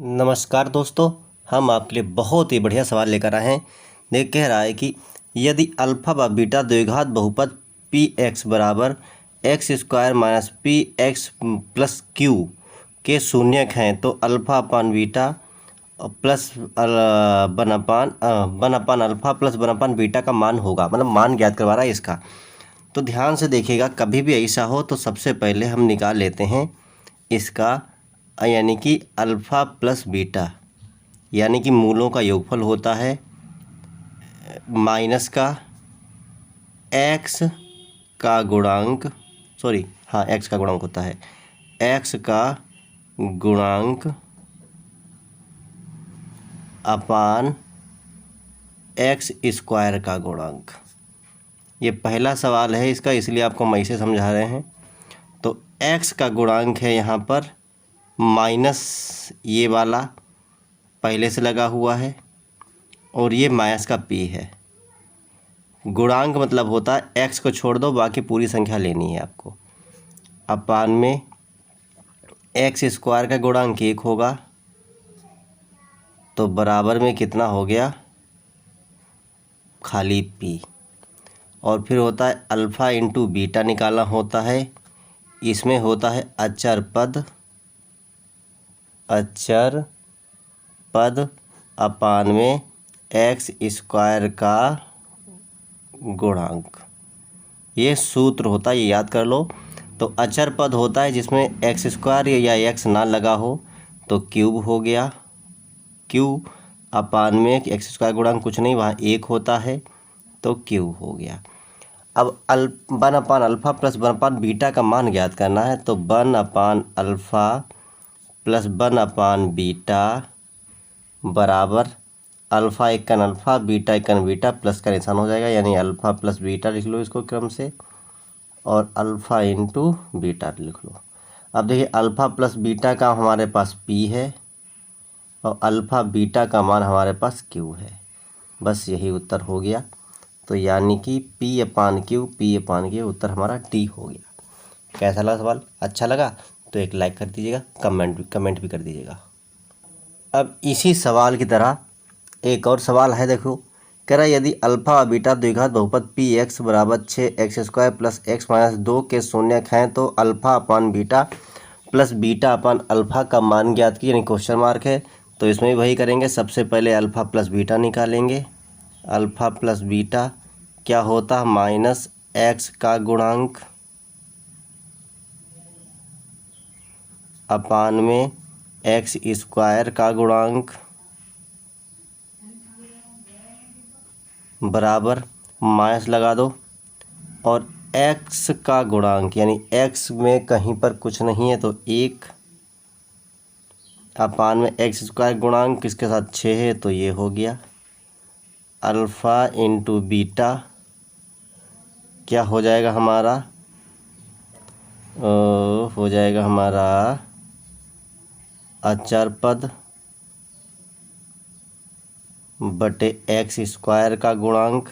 नमस्कार दोस्तों, हम आपके लिए बहुत ही बढ़िया सवाल लेकर आए हैं। देख कह रहा है कि यदि अल्फा व बीटा द्विघात बहुपद पी एक्स बराबर x square minus P x plus Q के शून्यक हैं तो अल्फा अपान बीटा प्लस वन अपान alpha plus one upon beta का मान होगा। मतलब मान ज्ञात करवा रहा है इसका। तो ध्यान से देखिएगा, कभी भी ऐसा हो तो सबसे पहले हम निकाल लेते हैं इसका, यानी कि अल्फ़ा प्लस बीटा, यानी कि मूलों का योगफल होता है माइनस का एक्स का गुणांक, एक्स का गुणांक होता है एक्स का गुणांक अपान एक्स स्क्वायर का गुणांक। ये पहला सवाल है इसका, इसलिए आपको हम ऐसे समझा रहे हैं। तो एक्स का गुणांक है यहाँ पर माइनस ये वाला पहले से लगा हुआ है और ये माइनस का पी है। गुणांक मतलब होता है एक्स को छोड़ दो, बाकी पूरी संख्या लेनी है आपको। अपान में एक्स स्क्वायर का गुणांक 1 होगा तो बराबर में कितना हो गया, खाली पी। और फिर होता है अल्फ़ा इंटू बीटा निकालना होता है। इसमें होता है अचर पद अपान में एक्स स्क्वायर का गुणांक। ये सूत्र होता है, ये याद कर लो। तो अचर पद होता है जिसमें एक्स स्क्वायर या एक्स ना लगा हो तो क्यूब हो गया, क्यू अपान में एक्स स्क्वायर गुणांक कुछ नहीं, वहाँ 1 होता है तो क्यूब हो गया। अब one upon alpha plus one upon beta का मान ज्ञात करना है। तो one upon alpha plus one upon beta बराबर अल्फ़ा इक्कन अल्फ़ा बीटा इक्कन बीटा प्लस का निशान हो जाएगा, यानी अल्फ़ा प्लस बीटा लिख लो इसको क्रम से, और अल्फ़ा इंटू बीटा लिख लो। अब देखिए अल्फ़ा प्लस बीटा का हमारे पास पी है और अल्फ़ा बीटा का मान हमारे पास क्यू है। बस यही उत्तर हो गया। तो यानी कि पी अपान क्यू उत्तर हमारा डी हो गया। कैसा लगा सवाल? अच्छा लगा तो एक लाइक कर दीजिएगा, कमेंट भी कर दीजिएगा। अब इसी सवाल की तरह एक और सवाल है, देखो कह रहा है यदि अल्फ़ा व बीटा द्विघात बहुपद पी एक्स बराबर 6 X square plus X minus 2 के शून्यक हैं तो alpha upon beta plus beta upon alpha का मान ज्ञात कीजिए, यानी क्वेश्चन मार्क है। तो इसमें भी वही करेंगे, सबसे पहले अल्फ़ा प्लस बीटा निकालेंगे। अल्फ़ा प्लस बीटा क्या होता है, माइनस एक्स का गुणांक अपान में एक्स स्क्वायर का गुणांक बराबर माइनस लगा दो, और एक्स का गुणांक यानी एक्स में कहीं पर कुछ नहीं है तो 1 अपान में एक्स स्क्वायर गुणांक किसके साथ 6 है तो ये हो गया। अल्फ़ा इंटू बीटा क्या हो जाएगा हमारा, हो जाएगा हमारा अचर पद बटे एक्स स्क्वायर का गुणांक।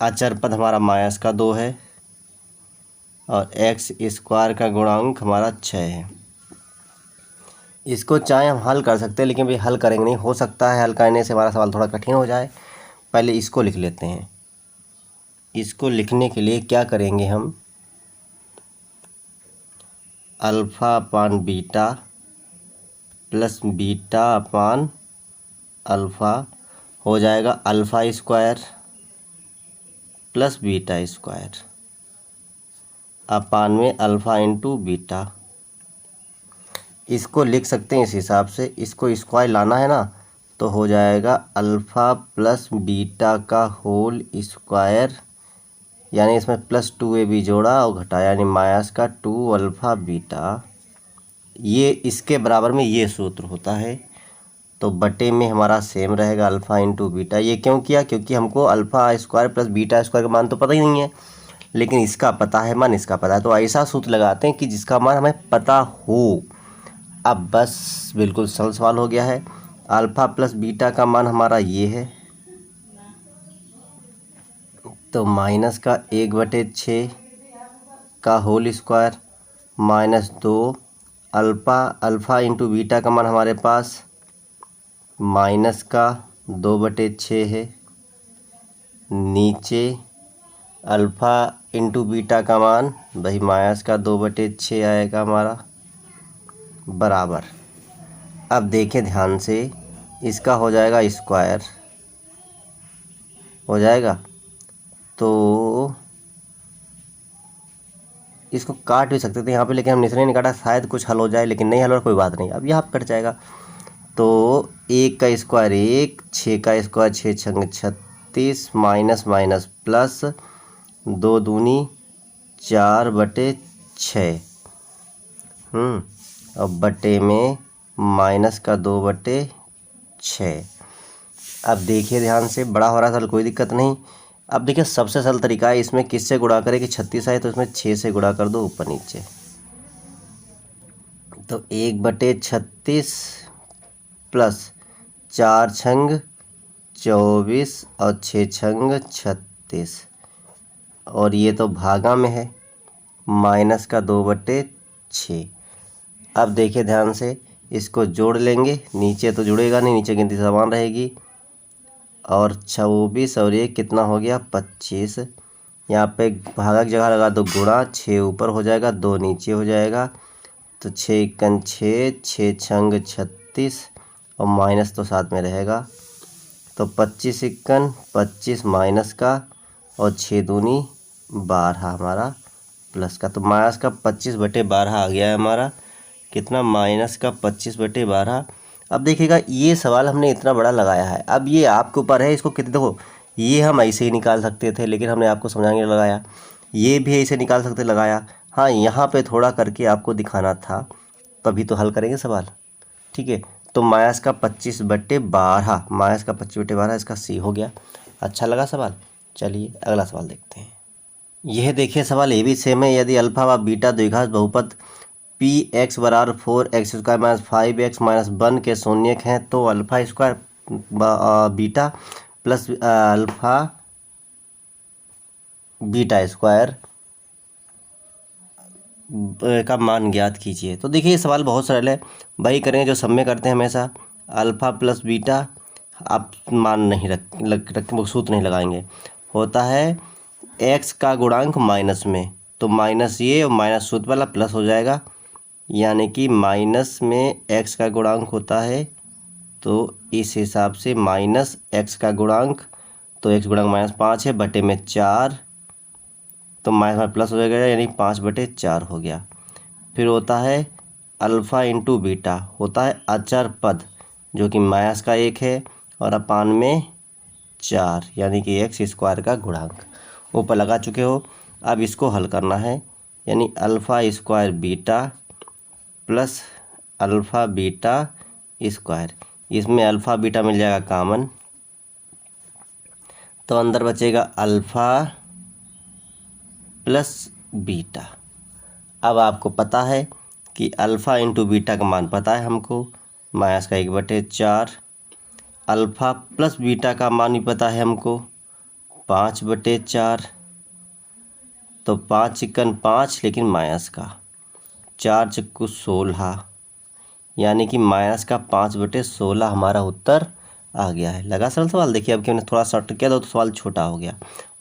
अचर पद हमारा माइनस का 2 है और एक्स स्क्वायर का गुणांक हमारा 6 है। इसको चाहे हम हल कर सकते हैं, लेकिन भाई हल करेंगे नहीं, हो सकता है हल करने से हमारा सवाल थोड़ा कठिन हो जाए। पहले इसको लिख लेते हैं। इसको लिखने के लिए क्या करेंगे हम, alpha upon beta plus beta upon alpha हो जाएगा alpha square plus beta square upon में अल्फ़ा इंटू बीटा। इसको लिख सकते हैं इस हिसाब से, इसको स्क्वायर लाना है ना तो हो जाएगा अल्फ़ा प्लस बीटा का होल स्क्वायर, यानी इसमें प्लस 2ab जोड़ा और घटाया, यानी माइनस का 2 अल्फ़ा बीटा। ये इसके बराबर में ये सूत्र होता है। तो बटे में हमारा सेम रहेगा अल्फ़ा इंटू बीटा। ये क्यों किया, क्योंकि हमको alpha square plus beta square का मान तो पता ही नहीं है, लेकिन इसका पता है, मान इसका पता है। तो ऐसा सूत्र लगाते हैं कि जिसका मान हमें पता हो। अब बस बिल्कुल सरल सवाल हो गया है। अल्फ़ा प्लस बीटा का मान हमारा ये है, तो माइनस का 1/6 का whole square -2 alpha into beta का मान हमारे पास माइनस का 2/6 है। नीचे अल्फ़ा इंटू बीटा का मान भाई माइनस का 2/6 आएगा हमारा, बराबर। अब देखें ध्यान से, इसका हो जाएगा स्क्वायर, हो जाएगा तो इसको काट भी सकते थे यहाँ पे, लेकिन हमने इसलिए नहीं काटा, शायद कुछ हल हो जाए, लेकिन नहीं हल हो, कोई बात नहीं। अब यहाँ कट जाएगा तो 1 का स्क्वायर 1, 6 का स्क्वायर 6 छंग 36, माइनस माइनस प्लस, 2 दूनी 4/6, और बटे में माइनस का 2/6। अब देखिए ध्यान से, बड़ा हो रहा था कोई दिक्कत नहीं। अब देखिए सबसे सरल तरीका है, इसमें किससे गुणा करें कि 36 आए तो इसमें 6 से गुणा कर दो ऊपर नीचे, तो 1/36 प्लस 4 छंग 24 और 6 छंग 36, और ये तो भागा में है, माइनस का 2/6। अब देखिए ध्यान से, इसको जोड़ लेंगे, नीचे तो जुड़ेगा नहीं, नीचे गिनती समान रहेगी, और 24 और ये कितना हो गया 25। यहाँ पे भागा की जगह लगा दो गुणा, 6 ऊपर हो जाएगा 2 नीचे हो जाएगा, तो 6 एकन 6, 6 छंग 36, और माइनस तो साथ में रहेगा, तो 25 एकन 25 माइनस का, और 6 दूनी 12 हमारा प्लस का, तो माइनस का 25/12 आ गया है हमारा, कितना माइनस का 25/12। अब देखिएगा ये सवाल हमने इतना बड़ा लगाया है, अब ये आपके ऊपर है, इसको कितने, देखो ये हम ऐसे ही निकाल सकते थे, लेकिन हमने आपको समझाने लगाया, ये भी ऐसे निकाल सकते लगाया, हाँ यहाँ पे थोड़ा करके आपको दिखाना था, तभी तो हल करेंगे सवाल, ठीक है। तो माइनस का 25/12, माइनस का 25/12 इसका सी हो गया। अच्छा लगा सवाल, चलिए अगला सवाल देखते हैं। यह देखिए सवाल ये भी सेम है, यदि अल्फा व बीटा द्विघात बहुपद पी एक्स बराबर 4x² माइनस 5x माइनस 1 के शून्यक हैं, तो alpha square beta plus alpha beta square का मान ज्ञात कीजिए। तो देखिए ये सवाल बहुत सरल है, वही करेंगे जो सब में करते हैं हमेशा, अल्फा प्लस बीटा, आप मान नहीं रख सूत्र नहीं लगाएंगे, होता है एक्स का गुणांक माइनस में, तो माइनस ये और माइनस सूत्र वाला प्लस हो जाएगा, यानी कि माइनस में एक्स का गुणांक होता है, तो इस हिसाब से माइनस एक्स का गुणांक, तो एक्स गुणांक -5 है, बटे में 4, तो माइनस प्लस हो जाएगा, यानी 5/4 हो गया। फिर होता है अल्फ़ा इंटू बीटा, होता है अचर पद, जो कि माइनस का 1 है और अपान में 4, यानी कि x² का गुणांक ऊपर लगा चुके हो। अब इसको हल करना है, यानी alpha square beta plus alpha beta square, इसमें अल्फ़ा बीटा मिल जाएगा कॉमन, तो अंदर बचेगा अल्फ़ा प्लस बीटा। अब आपको पता है कि अल्फ़ा इंटू बीटा का मान पता है हमको, माइनस का 1/4, अल्फ़ा प्लस बीटा का मान भी पता है हमको 5/4, तो 5 एकन 5, लेकिन माइनस का 4 चक्कू 16, यानी कि माइनस का 5/16 हमारा उत्तर आ गया है। लगा सरल सवाल। देखिए अब कि मैंने थोड़ा शॉर्ट किया तो सवाल छोटा हो गया,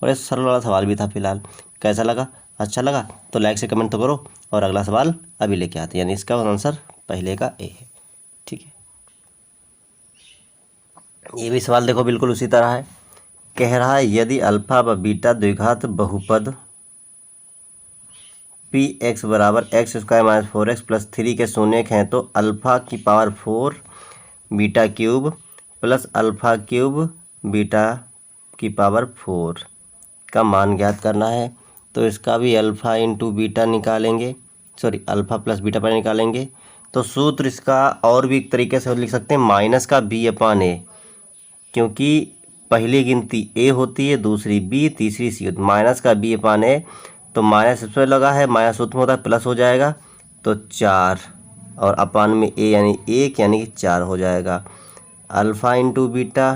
और ये सरल वाला सवाल भी था फिलहाल। कैसा लगा? अच्छा लगा तो लाइक से कमेंट तो करो, और अगला सवाल अभी लेके आते हैं, यानी इसका आंसर पहले का ए है, ठीक है। ये भी सवाल देखो बिल्कुल उसी तरह है, कह रहा है यदि अल्फा व बीटा द्विघात बहुपद पी एक्स बराबर x² माइनस 4x प्लस 3 के शून्यक हैं, तो अल्फ़ा की power 4 beta cube plus alpha cube beta की पावर 4 का मान ज्ञात करना है। तो इसका भी अल्फ़ा इंटू बीटा निकालेंगे, सॉरी अल्फ़ा प्लस बीटा पर निकालेंगे। तो सूत्र इसका और भी एक तरीके से लिख सकते हैं, माइनस का b/a, क्योंकि पहली गिनती a होती है, दूसरी b, तीसरी c, माइनस का b/a, तो माइनस इसमें लगा है, माइनस सूत्र में होता है प्लस हो जाएगा, तो 4 और अपान में a यानी 1, यानी कि 4 हो जाएगा। अल्फ़ा इंटू बीटा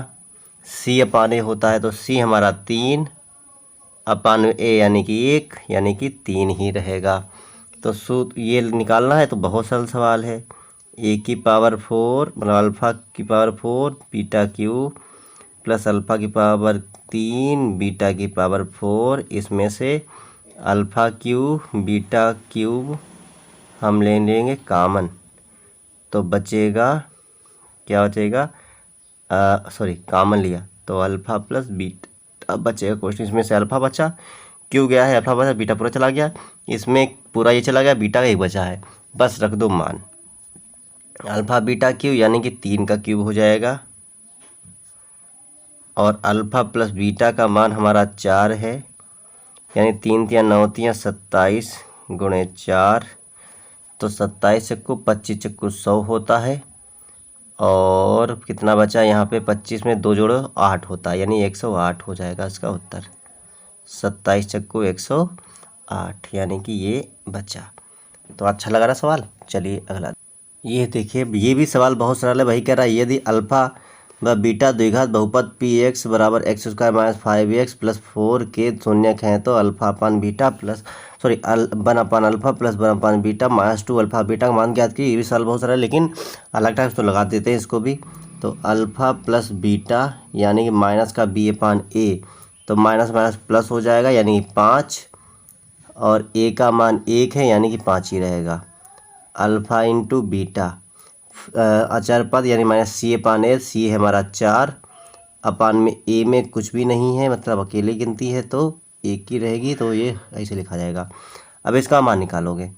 c/a होता है, तो c हमारा 3 अपान में a यानी कि 1, यानी कि 3 ही रहेगा। तो सूत्र ये निकालना है तो बहुत सरल सवाल है। ए की पावर 4 मतलब अल्फ़ा की power 4 beta cube plus alpha की पावर 3 बीटा की पावर 4, इसमें से अल्फ़ा क्यूब बीटा क्यूब हम ले लेंगे कॉमन, तो बचेगा क्या बचेगा, सॉरी कॉमन लिया तो अल्फ़ा प्लस बीटा बचेगा। क्वेश्चन इसमें से अल्फ़ा बचा, क्यों गया है, अल्फ़ा बचा, बीटा पूरा चला गया, इसमें पूरा ये चला गया, बीटा का एक बचा है, बस रख दो मान। अल्फ़ा बीटा क्यूब यानी कि 3 का क्यूब हो जाएगा और अल्फ़ा प्लस बीटा का मान हमारा 4 है, यानी 3 तिया 9 तिया 27 गुणे 4, तो 27 चक्कू 25 चक्कू 100 होता है। और कितना बचा यहाँ पे, 25 में 2 जोड़ो 8 होता है, यानी 108 हो जाएगा इसका उत्तर। 27 चक्कू 108 यानी कि ये बचा। तो अच्छा लगा रहा सवाल। चलिए अगला, ये देखिए ये भी सवाल बहुत सरल है। वही कह रहा है यदि अल्फ़ा व बीटा द्विघात बहुपद पी एक्स बराबर x square minus 5x plus 4 के शून्यक हैं तो alpha upon beta plus sorry 1 अपान अल्फ़ा प्लस 1 अपान बीटा माइनस 2 अल्फ़ा बीटा का मान ज्ञात कीजिए। ये भी सवाल बहुत सारा है लेकिन अलग टाइप तो लगा देते हैं इसको भी। तो अल्फ़ा प्लस बीटा यानी कि माइनस का बी अपान ए, तो माइनस माइनस प्लस हो जाएगा यानी कि 5, और ए का मान 1 है यानी कि 5 ही रहेगा। अल्फ़ा इंटू बीटा अचर पद यानी माइनस सी अपान ए, सी है हमारा 4 अपान में ए में कुछ भी नहीं है मतलब अकेली गिनती है तो एक ही रहेगी, तो ये ऐसे लिखा जाएगा। अब इसका मान निकालोगे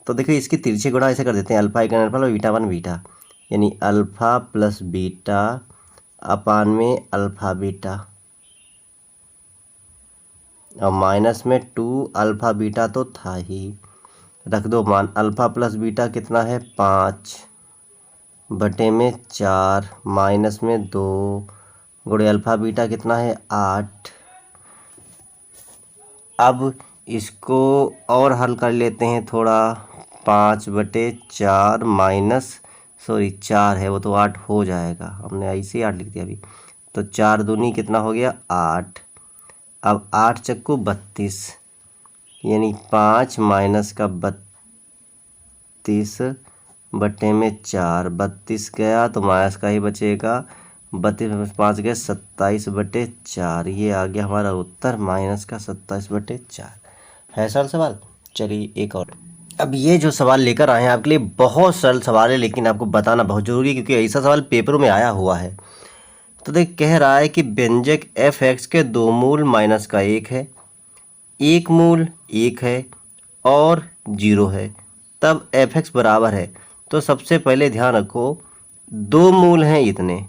तो देखिए इसकी तिरछे गुणा ऐसे कर देते हैं, अल्फ़ा एक अल्फ़ा और बीटा वन बीटा, यानी अल्फ़ा प्लस बीटा अपान में अल्फ़ा बीटा और माइनस में 2 अल्फ़ा बीटा तो था ही, रख दो मान। अल्फ़ा प्लस बीटा कितना है 5 बटे में 4 माइनस में 2 गुणे अल्फ़ा बीटा कितना है 8। अब इसको और हल कर लेते हैं थोड़ा, 5 बटे 4 माइनस सॉरी 4 है वो तो 8 हो जाएगा, हमने ऐसे ही 8 लिख दिया अभी। तो 4 दूनी कितना हो गया 8। अब 8 चक्कू 32 यानी 5 माइनस का 32 बटे में 4, 32 गया तो माइनस का ही बचेगा, 32 में 5 गए 27 बटे 4, ये आ गया हमारा उत्तर माइनस का 27 बटे 4 है सरल सवाल। चलिए एक और, अब ये जो सवाल लेकर आए हैं आपके लिए बहुत सरल सवाल है लेकिन आपको बताना बहुत ज़रूरी है क्योंकि ऐसा सवाल पेपरों में आया हुआ है। तो देख कह रहा है कि व्यंजक एफ एक्स के 2 मूल माइनस का 1 है, 1 मूल 1 है और 0 है, तब एफ एक्स बराबर है। तो सबसे पहले ध्यान रखो 2 मूल हैं इतने,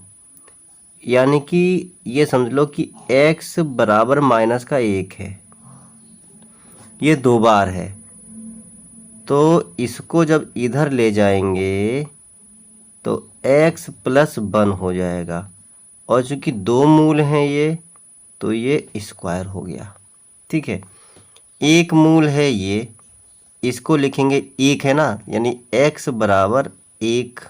यानी कि ये समझ लो कि x बराबर माइनस का 1 है, ये 2 बार है, तो इसको जब इधर ले जाएंगे तो x प्लस 1 हो जाएगा, और चूंकि 2 मूल हैं ये तो ये स्क्वायर हो गया। ठीक है, 1 मूल है ये, इसको लिखेंगे 1 है ना, यानी x बराबर 1,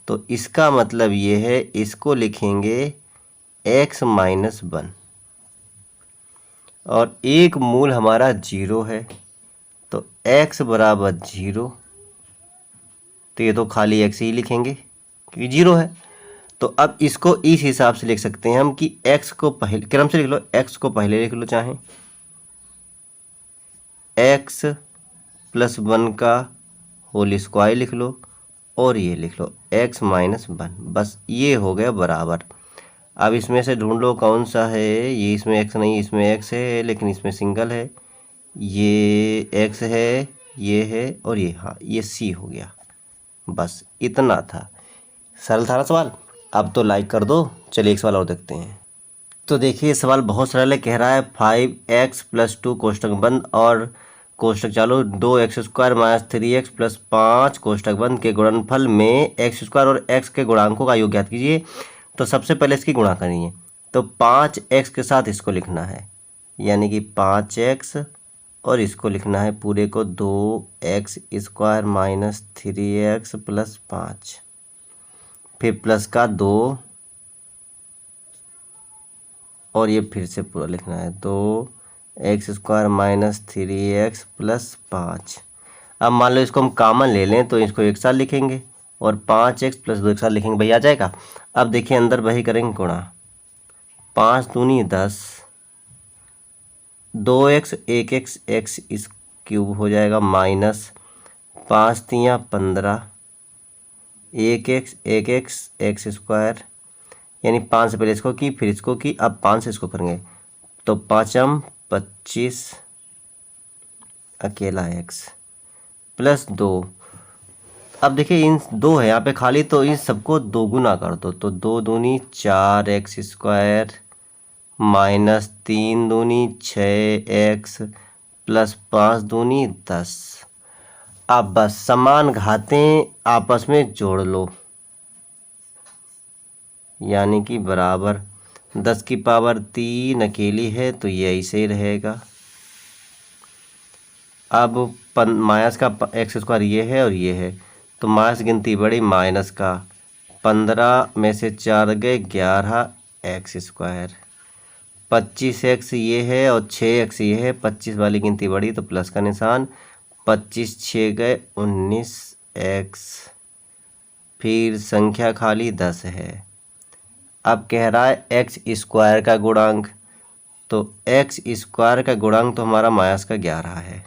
तो इसका मतलब ये है इसको लिखेंगे x माइनस 1, और 1 मूल हमारा 0 है तो x बराबर 0, तो ये तो खाली x ही लिखेंगे क्योंकि 0 है। तो अब इसको इस हिसाब से लिख सकते हैं हम कि x को पहले क्रम से लिख लो, x को पहले लिख लो, चाहे x प्लस 1 का होल स्क्वायर लिख लो और ये लिख लो x माइनस 1, बस ये हो गया बराबर। अब इसमें से ढूंढ लो कौन सा है, ये इसमें x नहीं, इसमें x है लेकिन इसमें सिंगल है, ये x है, ये है और ये, हाँ ये c हो गया। बस इतना था, सरल था ना सवाल। अब तो लाइक कर दो। चलिए एक सवाल और देखते हैं। तो देखिए सवाल बहुत सरल है, कह रहा है 5x प्लस 2 कोष्टक बंद और कोष्टक चालू 2x square minus 3x plus 5 कोष्टक बंद के गुणनफल में x स्क्वायर और x के गुणांकों का योग ज्ञात कीजिए। तो सबसे पहले इसकी गुणा करिए, तो 5x के साथ इसको लिखना है यानी कि 5x, और इसको लिखना है पूरे को 2x square minus 3x plus 5, फिर प्लस का 2 और ये फिर से पूरा लिखना है 2x square minus 3x plus 5, अब मान लो इसको हम कॉमन ले लें तो इसको एक साथ लिखेंगे और 5x + 2 एक साथ लिखेंगे, भाई आ जाएगा। अब देखिए अंदर वही करेंगे गुणा, 5 दूनी 10, 2x 1x x इस क्यूब हो जाएगा minus 5 तियाँ 15, 1x 1x x square, यानी 5 से पहले इसको की फिर इसको की, अब 5 से इसको करेंगे तो 5m 25 अकेला x + 2। अब देखिए इन 2 है यहाँ पे खाली, तो इन सबको 2 गुना कर दो, तो 2 दूनी 4x स्क्वायर माइनस 3 दूनी 6x + 5 दूनी 10। अब बस समान घातें आपस में जोड़ लो, यानी कि बराबर 10 की पावर 3 अकेली है तो ये ऐसे ही रहेगा। अब माइनस का x स्क्वायर ये है और ये है, तो माइनस गिनती बड़ी, माइनस का 15 में से 4 गए 11x स्क्वायर, 25x ये है और 6x ये है, 25 वाली गिनती बड़ी तो प्लस का निशान, 25 6 गए 19x, फिर संख्या खाली 10 है। अब कह रहा है x स्क्वायर का गुणांक, तो x स्क्वायर का गुणांक तो हमारा माइनस का 11 है,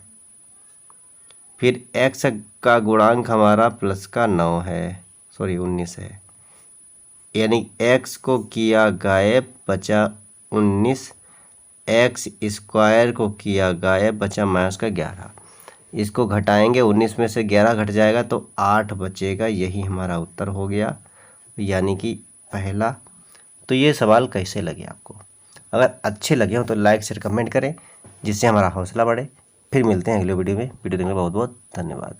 फिर x का गुणांक हमारा प्लस का 9 है, सॉरी 19 है, यानी x को किया गायब बचा 19, x स्क्वायर को किया गायब बचा माइनस का 11। इसको घटाएंगे, 19 में से 11 घट जाएगा तो 8 बचेगा, यही हमारा उत्तर हो गया, यानी कि पहला। तो ये सवाल कैसे लगे आपको? अगर अच्छे लगे हो तो लाइक शेयर कमेंट करें, जिससे हमारा हौसला बढ़े। फिर मिलते हैं अगले वीडियो में। वीडियो देखने के लिए बहुत बहुत धन्यवाद।